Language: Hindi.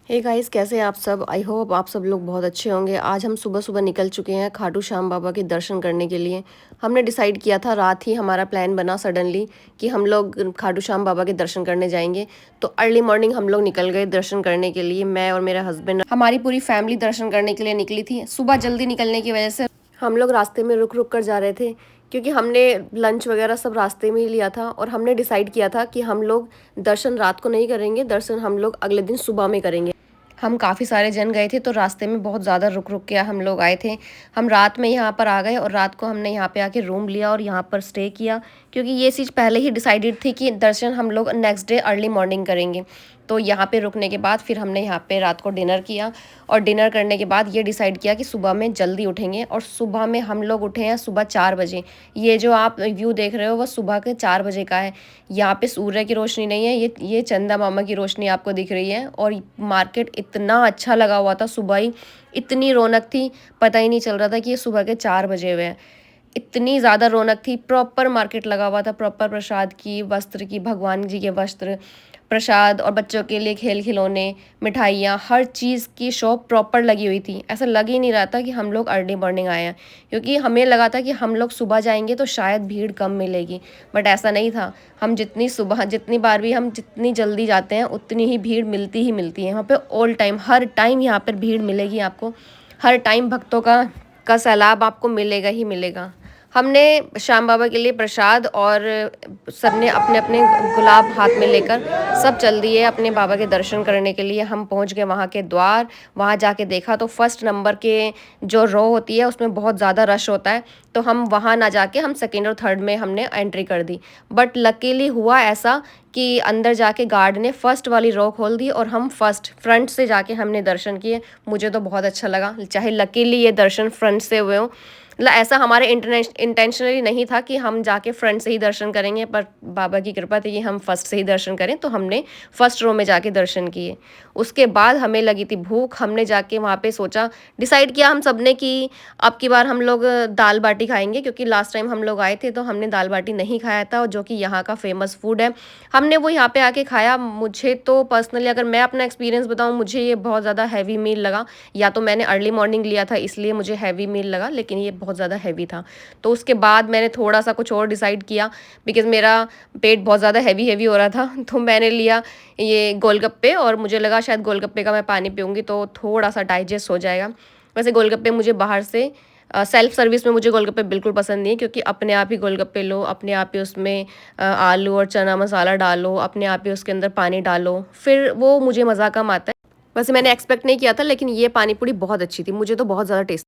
हे गाइस, कैसे हैं आप सब। आई होप आप सब लोग बहुत अच्छे होंगे। आज हम सुबह सुबह निकल चुके हैं खाटू श्याम बाबा के दर्शन करने के लिए। हमने डिसाइड किया था, रात ही हमारा प्लान बना सडनली कि हम लोग खाटू श्याम बाबा के दर्शन करने जाएंगे। तो अर्ली मॉर्निंग हम लोग निकल गए दर्शन करने के लिए। मैं और मेरा हस्बैंड, हमारी पूरी फैमिली दर्शन करने के लिए निकली थी। सुबह जल्दी निकलने की वजह से हम लोग रास्ते में रुक रुक कर जा रहे थे, क्योंकि हमने लंच वगैरह सब रास्ते में ही लिया था। और हमने डिसाइड किया था कि हम लोग दर्शन रात को नहीं करेंगे, दर्शन हम लोग अगले दिन सुबह में करेंगे। हम काफ़ी सारे जन गए थे, तो रास्ते में बहुत ज़्यादा रुक रुक के हम लोग आए थे। हम रात में यहाँ पर आ गए और रात को हमने यहाँ पे आके रूम लिया और यहाँ पर स्टे किया, क्योंकि ये चीज़ पहले ही डिसाइडेड थी कि दर्शन हम लोग नेक्स्ट डे अर्ली मॉर्निंग करेंगे। तो यहाँ पे रुकने के बाद फिर हमने यहाँ पे रात को डिनर किया, और डिनर करने के बाद ये डिसाइड किया कि सुबह में जल्दी उठेंगे। और सुबह में हम लोग उठे हैं सुबह 4 बजे। ये जो आप व्यू देख रहे हो वो सुबह के 4 बजे का है। यहाँ पे सूर्य की रोशनी नहीं है, ये चंदा मामा की रोशनी आपको दिख रही है। और मार्केट इतना अच्छा लगा हुआ था, सुबह ही इतनी रौनक थी, पता ही नहीं चल रहा था कि ये सुबह के 4 बजे हुए हैं। इतनी ज़्यादा रौनक थी, प्रॉपर मार्केट लगा हुआ था, प्रॉपर प्रसाद की, वस्त्र की, भगवान जी के वस्त्र, प्रसाद, और बच्चों के लिए खेल खिलौने, मिठाइयाँ, हर चीज़ की शॉप प्रॉपर लगी हुई थी। ऐसा लग ही नहीं रहा था कि हम लोग अर्ली मॉर्निंग आए हैं, क्योंकि हमें लगा था कि हम लोग सुबह जाएंगे तो शायद भीड़ कम मिलेगी, बट ऐसा नहीं था। हम जितनी बार भी हम जितनी जल्दी जाते हैं उतनी ही भीड़ मिलती है। वहाँ पे ऑल टाइम, हर टाइम यहाँ पर भीड़ मिलेगी आपको। हर टाइम भक्तों का सैलाब आपको मिलेगा ही मिलेगा। हमने श्याम बाबा के लिए प्रसाद, और सबने अपने अपने गुलाब हाथ में लेकर सब चल दिए अपने बाबा के दर्शन करने के लिए। हम पहुंच गए वहाँ के द्वार। वहाँ जाके देखा तो फर्स्ट नंबर के जो रो होती है उसमें बहुत ज़्यादा रश होता है, तो हम वहाँ ना जाके हम सेकेंड और थर्ड में हमने एंट्री कर दी। बट लकीली हुआ ऐसा कि अंदर जाके गार्ड ने फर्स्ट वाली रो खोल दी, और हम फर्स्ट फ्रंट से जाके हमने दर्शन किए। मुझे तो बहुत अच्छा लगा, चाहे लकीली ये दर्शन फ्रंट से हुए हों। मतलब ऐसा हमारे इंटेंशनली नहीं था कि हम जाके फ्रंट से ही दर्शन करेंगे, पर बाबा की कृपा थी कि हम फर्स्ट से ही दर्शन करें, तो हमने फर्स्ट रो में जाके दर्शन किए। उसके बाद हमें लगी थी भूख। हमने जाके वहाँ पे सोचा, डिसाइड किया हम सब ने कि अब की बार हम लोग दाल बाटी खाएंगे, क्योंकि लास्ट टाइम हम लोग आए थे तो हमने दाल बाटी नहीं खाया था, और जो कि यहाँ का फेमस फूड है। हमने वो यहाँ पे आके खाया। मुझे तो पर्सनली, अगर मैं अपना एक्सपीरियंस बताऊँ, मुझे ये बहुत ज़्यादा हैवी मील लगा। या तो मैंने अर्ली मॉर्निंग लिया था इसलिए मुझे हैवी मील लगा, लेकिन ये बहुत ज़्यादा हैवी था। तो उसके बाद मैंने थोड़ा सा कुछ और डिसाइड किया, बिकॉज़ मेरा पेट बहुत ज़्यादा हैवी हैवी हो रहा था। तो मैंने लिया ये गोलगप्पे, और मुझे लगा शायद गोलगप्पे का मैं पानी पीऊँगी तो थोड़ा सा डाइजेस्ट हो जाएगा। वैसे गोलगप्पे मुझे बाहर से, सेल्फ सर्विस में मुझे गोलगप्पे बिल्कुल पसंद नहीं है, क्योंकि अपने आप ही गोलगप्पे लो, अपने आप ही उसमें आलू और चना मसाला डालो, अपने आप ही उसके अंदर पानी डालो, फिर वो मुझे मज़ा कम आता है। वैसे मैंने एक्सपेक्ट नहीं किया था, लेकिन ये पानी पूरी बहुत अच्छी थी, मुझे तो बहुत ज़्यादा टेस्ट